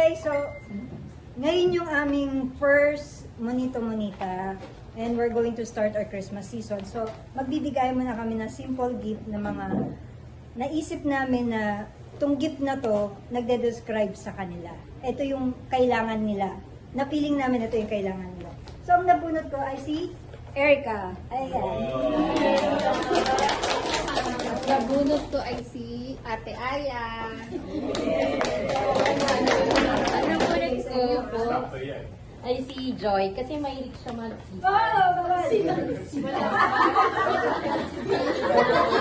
guys, so ngayon yung aming first Monito Monita and we're going to start our Christmas season. So magbibigay muna kami ng simple gift na mga naisip namin na itong gift na to nagde-describe sa kanila. Ito yung kailangan nila. Napiling namin ito yung kailangan nila. So ang nabunot ko ay si Erica. Ayan. Nabunot ko ay si Ate Aya. Ang nabunot ko po ay si Joy kasi mahilig siya mag-sip.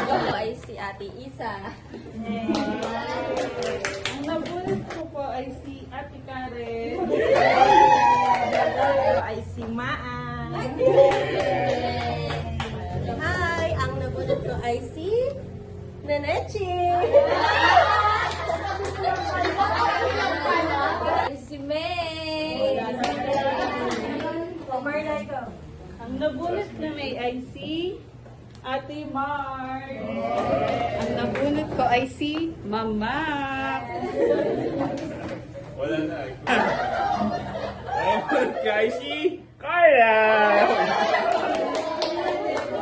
Ako ay si Ate Isa. Ang nabunot ko po ay si Ate Karen. Ay si Maan. Hi! Ang nabunot ko ay si Nanechi. Si May. Ang nabunot na may ay si Ate Mar. Ang nabunot ko ay si Mama. Wala na. Oh, guys, si Carla!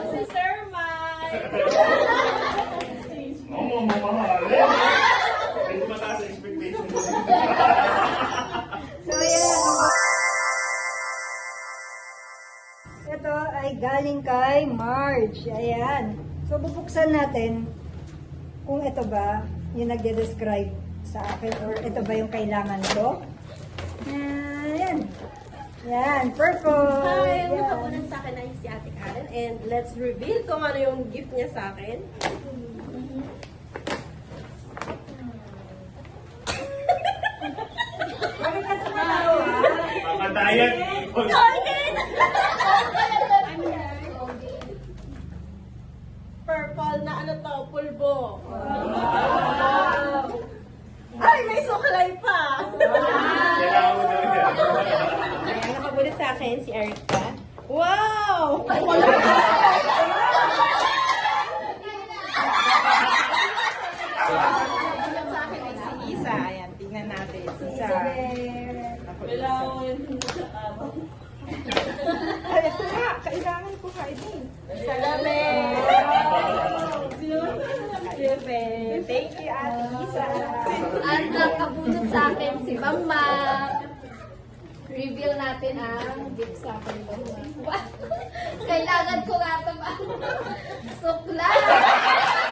Si Sir Mike. Oo, mamahal. Medyo mataas ang expectation ko. So ayan. Ito ay galing kay Marge. Ayan. So bubuksan natin kung ito ba yung nagde-describe sa akin or ito ba yung kailangan ko. Ayan. Yan, purple. Hi, ang Yan. nakapunan sa akin ay si Ate Karen and let's reveal kung ano yung gift niya sa akin. Bakit ka tumatawa? Makatayan. Purple na ano to, pulbo. Ay, may suklay pa! Kailangan mo na rin. Ang nakapunan sa akin si Erica. Wow! Nabunot sa akin ay si Isa. Ayan, tingnan natin. Isa. Kailangan sa araw. Ay, ito nga. Kailangan ko kain din. Salamin! Thank you, Ate Isa. At nakabunot sa akin si Mama. Reveal natin ang gift sa akin. Kailangan ko nga ito ba? Sukla!